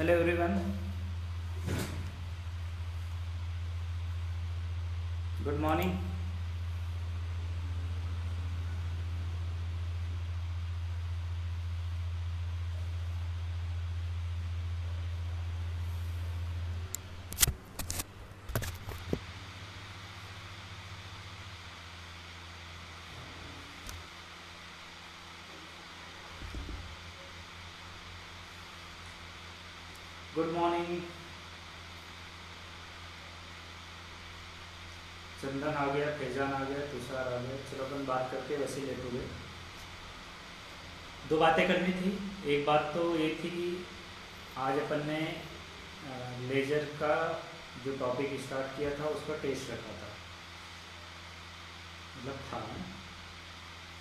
Hello everyone, good morning. Good morning. Chandan आ गया, फैजान आ गया, तुषार आ गया। चलो अपन बात करके वैसे ही लेट हो गए। दो बातें करनी थी। एक बात तो ये थी कि आज अपन ने लेजर का जो टॉपिक स्टार्ट किया था उसका टेस्ट रखा था, मतलब था ना?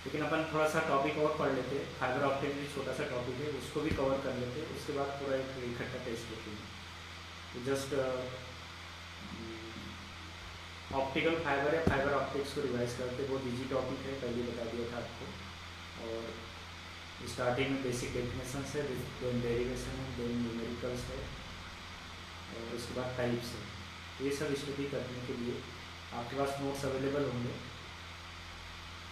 लेकिन अपन थोड़ा सा टॉपिक और पढ़ लेते। फाइबर ऑप्टिक भी छोटा सा टॉपिक है, उसको भी कवर कर लेते। उसके बाद पूरा एक इकट्ठा टेस्ट लेते। तो जस्ट ऑप्टिकल फाइबर या फाइबर ऑप्टिक्स को रिवाइज करते। बहुत इजी टॉपिक है, पहले बता दिया था आपको। और स्टार्टिंग में बेसिक डेफिनेशन है, देन डेरिवेशन है, देन न्यूमेरिकल्स है, और उसके बाद टाइप्स है। ये सब स्टडी करने के लिए आपके पास नोट्स अवेलेबल होंगे,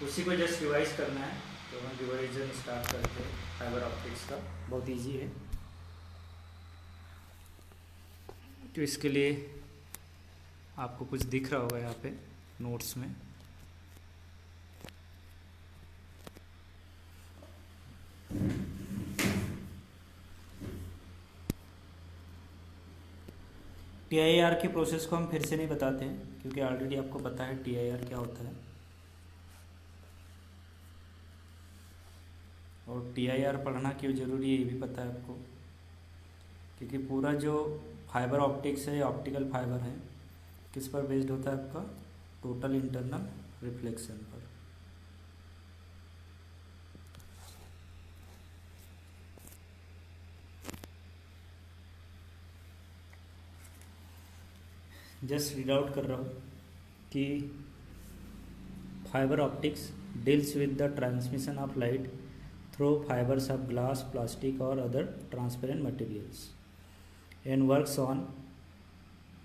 उसी को जस्ट रिवाइज करना है। तो हम रिवाइजन स्टार्ट करते हैं फाइबर ऑप्टिक्स का। बहुत इजी है। तो इसके लिए आपको कुछ दिख रहा होगा यहाँ पे नोट्स में। TIR की प्रोसेस को हम फिर से नहीं बताते हैं, क्योंकि ऑलरेडी आपको पता है TIR क्या होता है। और TIR पढ़ना क्यों ज़रूरी है ये भी पता है आपको, क्योंकि पूरा जो फाइबर ऑप्टिक्स है, ऑप्टिकल फाइबर है, किस पर बेस्ड होता है आपका? टोटल इंटरनल रिफ्लेक्शन पर। जस्ट रीड आउट कर रहा हूँ कि fibre optics deals with the transmission of light through fibres of glass, plastic और other transparent materials and works on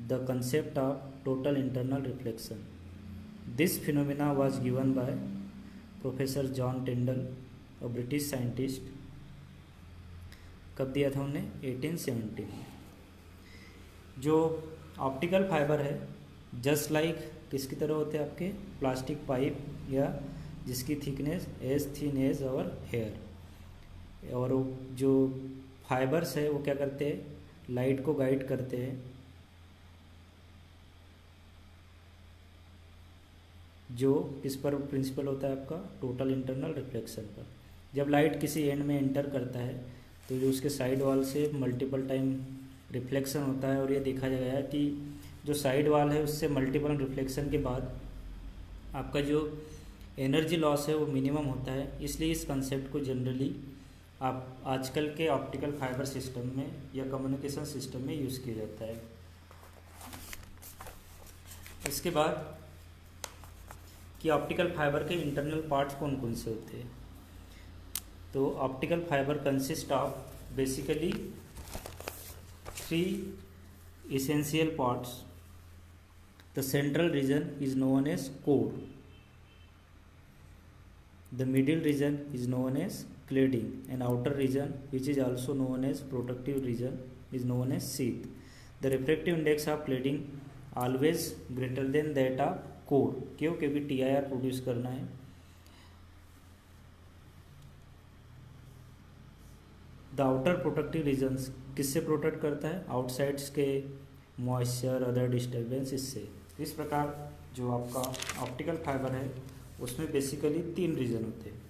the concept of total internal reflection. This phenomena was given by Professor John Tyndall, a British scientist. कब दिया था उन्हें? 1870 में। जो optical fibre है, just like किसकी तरह होते हैं आपके? प्लास्टिक पाइप, या जिसकी थिकनेस एज थिन एज और हेयर। और जो फाइबर्स है वो क्या करते हैं? लाइट को गाइड करते हैं। जो किस पर प्रिंसिपल होता है आपका? टोटल इंटरनल रिफ्लेक्शन पर। जब लाइट किसी एंड में एंटर करता है तो जो उसके साइड वॉल से मल्टीपल टाइम रिफ्लेक्शन होता है, और ये देखा गया है कि जो साइड वॉल है उससे मल्टीपल रिफ्लेक्शन के बाद आपका जो एनर्जी लॉस है वो मिनिमम होता है। इसलिए इस कंसेप्ट को जनरली आप आजकल के ऑप्टिकल फाइबर सिस्टम में या कम्युनिकेशन सिस्टम में यूज़ किया जाता है। इसके बाद कि ऑप्टिकल फाइबर के इंटरनल पार्ट्स कौन कौन से होते हैं। तो optical fibre consist of basically 3 essential parts. The central region is known as core. The middle region is known as cladding, and outer region, which is also known as protective region, is known as sheath. The refractive index of cladding always greater than that of core. क्यों? क्योंकि TIR produce करना है। The outer protective regions किससे protect करता है? Outsides के moisture, other disturbance, इससे। इस प्रकार जो आपका ऑप्टिकल फाइबर है उसमें बेसिकली 3 रीजन होते हैं।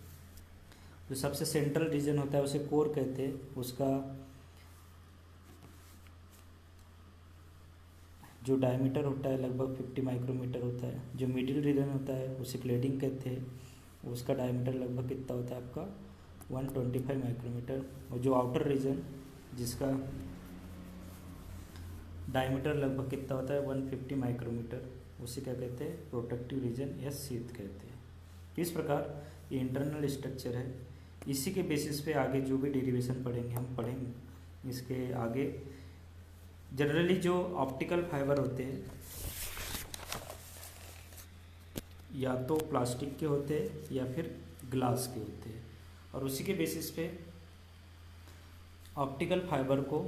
जो सबसे सेंट्रल रीजन होता है उसे कोर कहते हैं। उसका जो डायमीटर होता है लगभग 50 माइक्रोमीटर होता है। जो मिडिल रीजन होता है उसे क्लेडिंग कहते हैं। उसका डायमीटर लगभग कितना होता है आपका? 125 माइक्रोमीटर। और जो आउटर रीजन जिसका डायमीटर लगभग कितना होता है? 150 माइक्रोमीटर, उसे क्या कहते हैं? प्रोटेक्टिव रीजन या शीथ कहते हैं। इस प्रकार ये इंटरनल स्ट्रक्चर है। इसी के बेसिस पे आगे जो भी डेरिवेशन पढ़ेंगे हम पढ़ेंगे इसके आगे जनरली जो ऑप्टिकल फाइबर होते हैं या तो प्लास्टिक के होते हैं या फिर ग्लास के होते हैं, और उसी के बेसिस पे ऑप्टिकल फाइबर को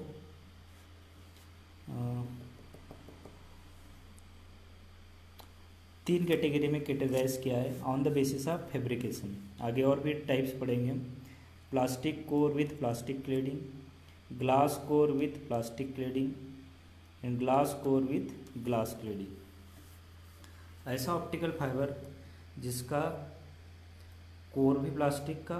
तीन कैटेगरी में कैटेगराइज किया है on the basis of fabrication. आगे और भी टाइप्स पढ़ेंगे हम। Plastic core with plastic cladding, glass core with plastic cladding and glass core with glass cladding. ऐसा ऑप्टिकल फाइबर जिसका कोर भी प्लास्टिक का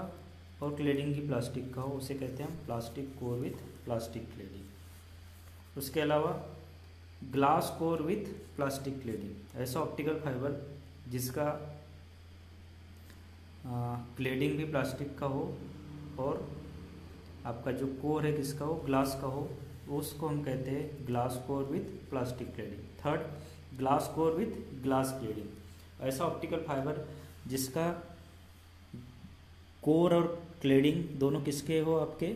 और क्लेडिंग भी प्लास्टिक का हो, उसे कहते हैं हम plastic core with plastic cladding. उसके अलावा glass core with plastic cladding, ऐसा ऑप्टिकल फाइबर जिसका क्लेडिंग भी प्लास्टिक का हो और आपका जो कोर है किसका हो, ग्लास का हो, उसको हम कहते हैं glass core with plastic cladding. Third, glass core with glass cladding, ऐसा ऑप्टिकल फाइबर जिसका कोर और क्लेडिंग दोनों किसके हो, आपके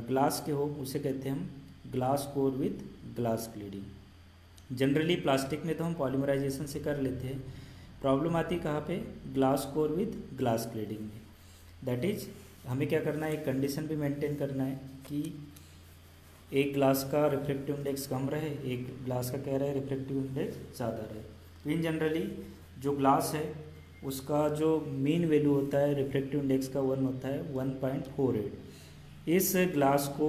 ग्लास के हो, उसे कहते हैं हम glass core with glass cladding. Generally plastic में तो हम पॉलीमराइजेशन से कर लेते हैं, प्रॉब्लम आती कहाँ पे, glass core with glass cladding में। दैट इज हमें क्या करना है, एक कंडीशन भी मेंटेन करना है कि एक ग्लास का रिफ्रेक्टिव इंडेक्स कम रहे, एक ग्लास का क्या रहे, रिफ्रेक्टिव इंडेक्स ज़्यादा रहे। तो इन जनरली जो ग्लास है उसका जो मीन वैल्यू होता है रिफ्रेक्टिव इंडेक्स का 1 होता है 1.48। इस ग्लास को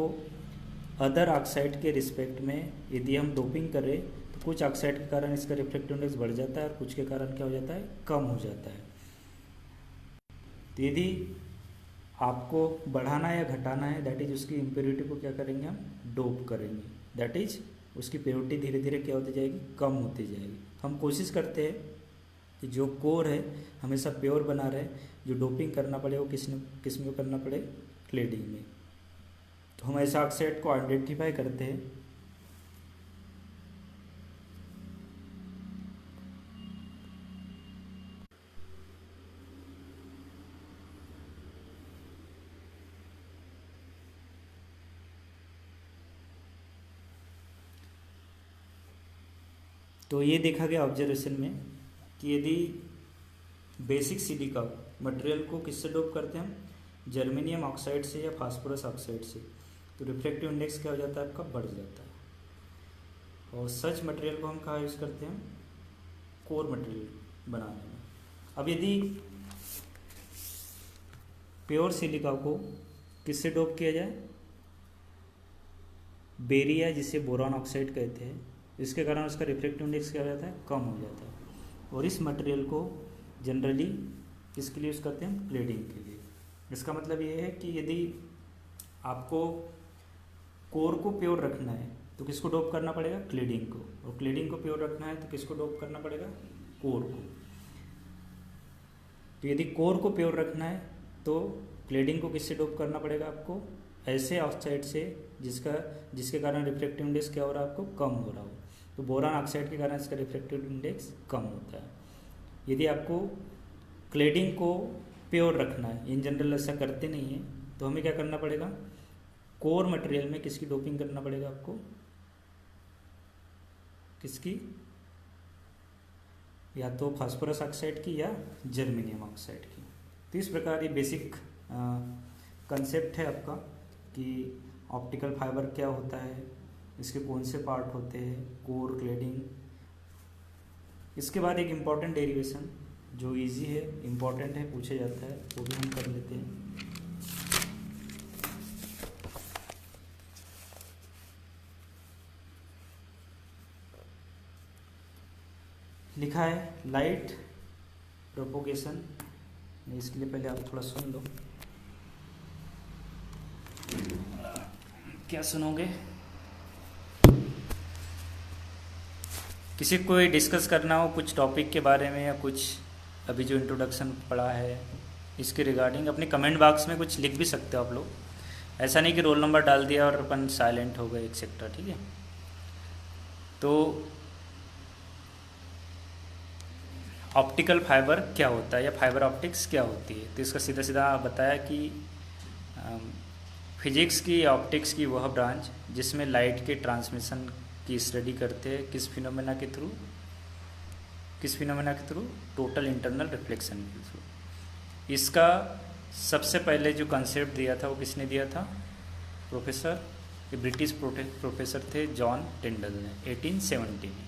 अदर ऑक्साइड के रिस्पेक्ट में यदि हम डोपिंग करें तो कुछ ऑक्साइड के कारण इसका रिफ्रेक्टिव इंडेक्स बढ़ जाता है और कुछ के कारण क्या हो जाता है, कम हो जाता है। तो यदि आपको बढ़ाना या घटाना है, दैट इज उसकी इम्प्योरिटी को क्या करेंगे, हम डोप करेंगे, दैट इज उसकी प्योरिटी धीरे धीरे क्या होती जाएगी, कम होती जाएगी। हम कोशिश करते हैं कि जो कोर है हमेशा प्योर बना रहे, जो डोपिंग करना पड़े वो किस में करना पड़े, क्लेडिंग में। तो हम ऐसा ऑक्साइड को आइडेंटिफाई करते हैं। तो ये देखा गया ऑब्जर्वेशन में कि यदि बेसिक सिलिका मटेरियल को किससे डोप करते हैं हम, जर्मेनियम ऑक्साइड से या फास्फोरस ऑक्साइड से, तो रिफ्रेक्टिव इंडेक्स क्या हो जाता है, आपका बढ़ जाता है। और सच मटेरियल को हम कहाँ यूज़ करते हैं, कोर मटेरियल बनाने में। अब यदि प्योर सिलिका को किससे डोप किया जाए, बेरिया जिसे बोरॉन ऑक्साइड कहते हैं, इसके कारण उसका रिफ्रेक्टिव इंडेक्स क्या हो जाता है, कम हो जाता है। और इस मटेरियल को जनरली किसके लिए यूज़ करते हैं, हम क्लेडिंग के लिए। इसका मतलब ये है कि यदि आपको कोर को प्योर रखना है तो किसको डोप करना पड़ेगा, क्लेडिंग को, और क्लेडिंग को प्योर रखना है तो किसको डोप करना पड़ेगा, कोर को। तो यदि कोर को प्योर रखना है तो क्लेडिंग को किससे डोप करना पड़ेगा आपको, ऐसे ऑक्साइड से जिसके कारण रिफ्रेक्टिव इंडेक्स क्या हो रहा है, आपको कम हो रहा हो। तो बोरान ऑक्साइड के कारण इसका रिफ्रेक्टिव इंडेक्स कम होता है। यदि आपको क्लेडिंग को प्योर रखना है, इन जनरल ऐसा करते नहीं है, तो हमें क्या करना पड़ेगा, कोर मटेरियल में किसकी डोपिंग करना पड़ेगा आपको, किसकी, या तो फास्फोरस ऑक्साइड की या जर्मेनियम ऑक्साइड की। तो इस प्रकार ये बेसिक कंसेप्ट है आपका कि ऑप्टिकल फाइबर क्या होता है, इसके कौन से पार्ट होते हैं, कोर, क्लेडिंग। इसके बाद एक इम्पॉर्टेंट डेरिवेशन जो इजी है, इम्पॉर्टेंट है, पूछा जाता है, वो भी हम कर लेते हैं। लिखा है लाइट प्रोपोगेशन, इसके लिए पहले आप थोड़ा सुन लो। क्या सुनोगे, किसी को कोई डिस्कस करना हो कुछ टॉपिक के बारे में या कुछ अभी जो इंट्रोडक्शन पढ़ा है इसके रिगार्डिंग, अपने कमेंट बॉक्स में कुछ लिख भी सकते हो आप लोग। ऐसा नहीं कि रोल नंबर डाल दिया और अपन साइलेंट हो गए एक्सेट्रा, ठीक है। तो ऑप्टिकल फाइबर क्या होता है या फाइबर ऑप्टिक्स क्या होती है, तो इसका सीधा सीधा बताया कि फिजिक्स की ऑप्टिक्स की वह ब्रांच जिसमें लाइट के ट्रांसमिशन की स्टडी करते हैं किस फिनोमेना के थ्रू, टोटल इंटरनल रिफ्लेक्शन के थ्रू। इसका सबसे पहले जो कंसेप्ट दिया था वो किसने दिया था, ब्रिटिश प्रोफेसर थे जॉन टिंडल ने 1870 में।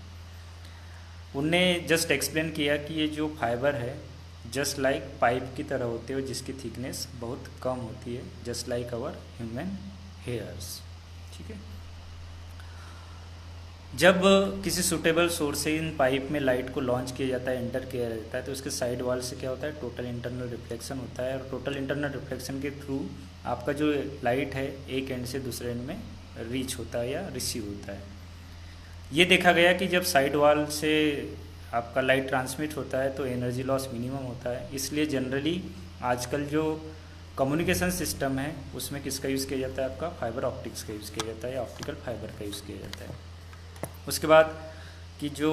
उनने जस्ट एक्सप्लेन किया कि ये जो फाइबर है जस्ट लाइक पाइप की तरह होते हैं जिसकी थिकनेस बहुत कम होती है, just like our human hairs. ठीक है, जब किसी सुटेबल सोर्स से इन पाइप में लाइट को लॉन्च किया जाता है, एंटर किया जाता है, तो उसके साइड वॉल से क्या होता है, टोटल इंटरनल रिफ्लेक्शन होता है। और टोटल इंटरनल रिफ्लेक्शन के थ्रू आपका जो लाइट है एक एंड से दूसरे एंड में रीच होता है या रिसीव होता है। ये देखा गया कि जब साइड वॉल से आपका लाइट ट्रांसमिट होता है तो एनर्जी लॉस मिनिमम होता है। इसलिए जनरली आजकल जो कम्युनिकेशन सिस्टम है उसमें किसका यूज़ किया जाता है, आपका फाइबर ऑप्टिक्स का यूज़ किया जाता है या ऑप्टिकल फाइबर का यूज़ किया जाता है। उसके बाद कि जो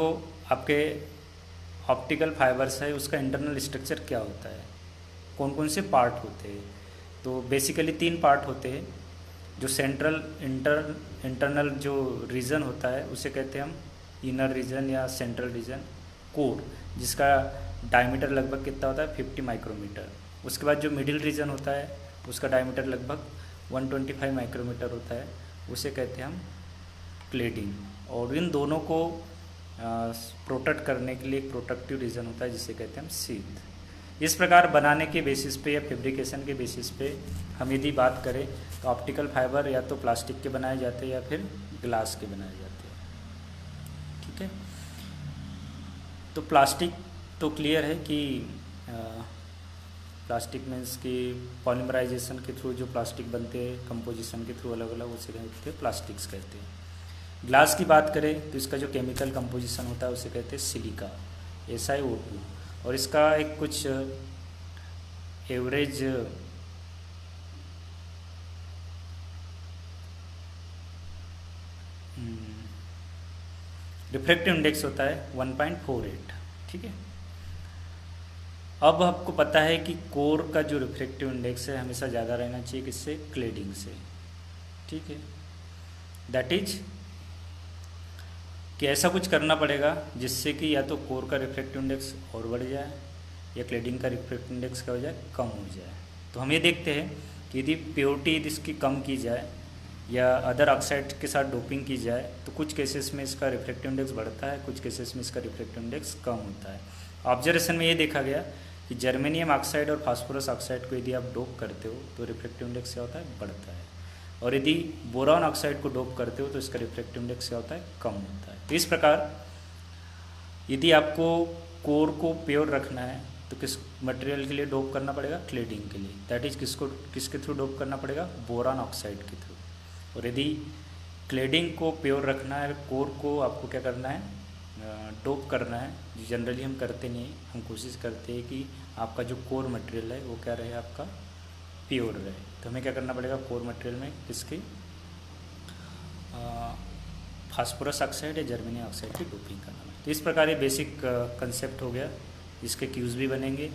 आपके ऑप्टिकल फाइबर्स है उसका इंटरनल स्ट्रक्चर क्या होता है, कौन कौन से पार्ट होते हैं। तो बेसिकली 3 पार्ट होते हैं। जो सेंट्रल इंटरनल जो रीजन होता है उसे कहते हैं हम इनर रीजन या सेंट्रल रीजन, कोर, जिसका डायमीटर लगभग कितना होता है 50 माइक्रोमीटर। उसके बाद जो मिडिल रीजन होता है उसका डायमीटर लगभग 125 माइक्रोमीटर होता है, उसे कहते हैं हम क्लेडिंग। और इन दोनों को प्रोटेक्ट करने के लिए एक प्रोटेक्टिव रीजन होता है जिसे कहते हैं हम शीथ। इस प्रकार बनाने के बेसिस पे या फैब्रिकेशन के बेसिस पे हम यदि बात करें तो ऑप्टिकल फाइबर या तो प्लास्टिक के बनाए जाते हैं या फिर ग्लास के बनाए जाते हैं। ठीक है, तो प्लास्टिक तो क्लियर है कि प्लास्टिक मीन्स कि पॉलीमराइजेशन के थ्रू जो प्लास्टिक बनते हैं कंपोजिशन के थ्रू अलग अलग उसे कहते हैं प्लास्टिक्स कहते हैं। ग्लास की बात करें तो इसका जो केमिकल कंपोजिशन होता है उसे कहते हैं सिलिका, SiO2। और इसका एक कुछ एवरेज रिफ्रैक्टिव इंडेक्स होता है 1.48। ठीक है, अब आपको पता है कि कोर का जो रिफ्रैक्टिव इंडेक्स है हमेशा ज़्यादा रहना चाहिए किससे, क्लेडिंग से। ठीक है, दैट इज कि ऐसा कुछ करना पड़ेगा जिससे कि या तो कोर का रिफ्रैक्टिव इंडेक्स और बढ़ जाए या क्लेडिंग का रिफ्रैक्टिव इंडेक्स क्या हो जाए, कम हो जाए। तो हम ये देखते हैं कि यदि प्योरिटी इसकी कम की जाए या अदर ऑक्साइड के साथ डोपिंग की जाए तो कुछ केसेस में इसका रिफ्रैक्टिव इंडेक्स बढ़ता है, कुछ केसेस में इसका रिफ्रैक्टिव इंडेक्स कम होता है। ऑब्जर्वेशन में ये देखा गया कि जर्मेनियम ऑक्साइड और फास्फोरस ऑक्साइड को यदि आप डोप करते हो तो रिफ्रैक्टिव इंडेक्स क्या होता है, बढ़ता है। और यदि बोरॉन ऑक्साइड को डोप करते हो तो इसका रिफ्रैक्टिव इंडेक्स क्या होता है, कम होता है। तो इस प्रकार यदि आपको कोर को प्योर रखना है तो किस मटेरियल के लिए डोप करना पड़ेगा, क्लेडिंग के लिए। दैट इज किसके थ्रू डोप करना पड़ेगा, बोरॉन ऑक्साइड के थ्रू। और यदि क्लेडिंग को प्योर रखना है, कोर को आपको क्या करना है, डोप करना है, जो जनरली हम करते नहीं, हम कोशिश करते हैं कि आपका जो कोर मटेरियल है वो क्या रहे, आपका प्योर रहे। तो हमें क्या करना पड़ेगा, कोर मटेरियल में किसकी, फास्फोरस ऑक्साइड या जर्मेनियम ऑक्साइड की डोपिंग करना है। तो इस प्रकार ये बेसिक कंसेप्ट हो गया, इसके क्यूज़ भी बनेंगे,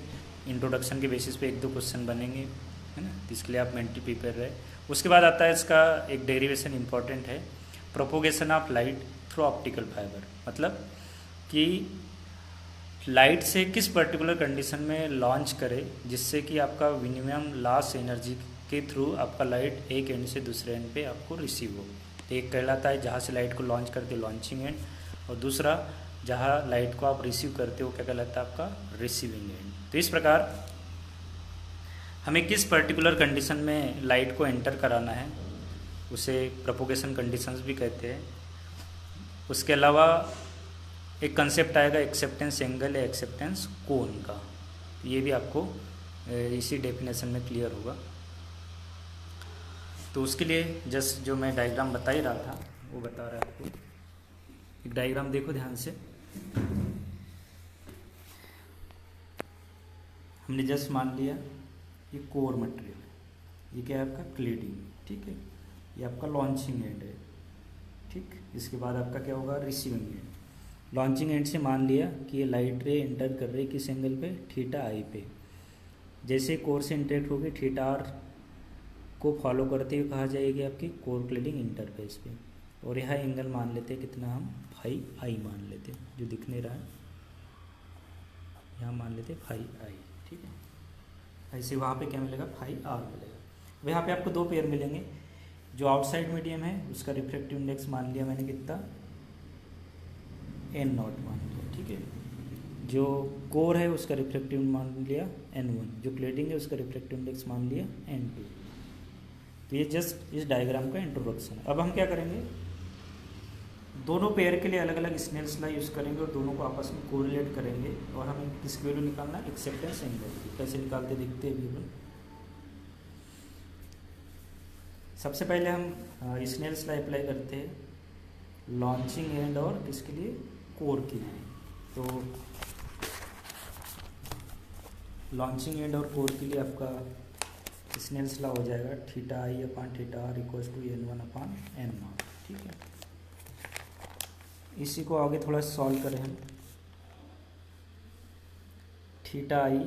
इंट्रोडक्शन के बेसिस पे 1-2 क्वेश्चन बनेंगे, है ना। तो इसके लिए आप मेंटली प्रिपेयर रहे। उसके बाद आता है इसका एक डेरिवेशन इंपॉर्टेंट है, propagation of light through optical fibre. मतलब कि लाइट से किस पर्टिकुलर कंडीशन में लॉन्च करे जिससे कि आपका मिनिमम लॉस एनर्जी के थ्रू आपका लाइट एक एंड से दूसरे एंड पे आपको रिसीव हो। तो एक कहलाता है जहाँ से लाइट को लॉन्च करते हो लॉन्चिंग एंड, और दूसरा जहाँ लाइट को आप रिसीव करते हो क्या कहलाता है, आपका रिसीविंग एंड। तो इस प्रकार हमें किस पर्टिकुलर कंडीशन में लाइट को एंटर कराना है उसे प्रोपोगेशन कंडीशंस भी कहते हैं। उसके अलावा एक कंसेप्ट आएगा एक्सेप्टेंस एंगल या एक्सेप्टेंस कोन का, ये भी आपको इसी डेफिनेशन में क्लियर होगा। तो उसके लिए जस्ट जो मैं डायग्राम बता ही रहा था वो बता रहा है आपको। एक डायग्राम देखो ध्यान से, हमने जस्ट मान लिया ये कोर मटेरियल, ये क्या है आपका क्लेडिंग, ठीक है, ये आपका लॉन्चिंग एंड है, ठीक। इसके बाद आपका क्या होगा, रिसीविंग एंड। लॉन्चिंग एंड से मान लिया कि ये लाइट रे एंटर कर रही है किस एंगल पे, थीटा आई पे। जैसे कोर से इंटरेक्ट होगी थीटा आर को फॉलो करते हुए कहा जाएगी आपकी कोर क्लैडिंग इंटरफेस पे। और यह एंगल मान लेते हैं कितना, हम फाई आई मान लेते हैं, जो दिख नहीं रहा है यहाँ मान लेते हैं फाई आई, ठीक है। ऐसे वहाँ पे क्या मिलेगा, फाई आर मिलेगा। वहाँ पे आपको दो पेयर मिलेंगे, जो आउटसाइड मीडियम है उसका रिफ्रैक्टिव इंडेक्स मान लिया मैंने कितना, n0 मान लिया, ठीक है। जो कोर है उसका रिफ्रैक्टिव मान लिया n1, जो क्लैडिंग है उसका रिफ्रैक्टिव इंडेक्स मान लिया n2। तो ये जस्ट इस डायग्राम का इंट्रोडक्शन है। अब हम क्या करेंगे, दोनों पेयर के लिए अलग अलग स्नेल्स लॉ यूज़ करेंगे और दोनों को आपस में कोरिलेट करेंगे, और हमें किसकी वैल्यू निकालना है, एक्सेप्टेंस एंगल की। कैसे निकालते देखते हैं अभी अपन। सबसे पहले हम स्नेल्स लॉ अप्लाई करते हैं लॉन्चिंग एंड और किसके लिए, कोर के लिए। तो लॉन्चिंग एंड और कोर के लिए आपका स्नेल्स लॉ हो जाएगा theta i upon theta r equals to n1 upon n0, ठीक है। इसी को आगे थोड़ा सॉल्व करें हम। थीटा आई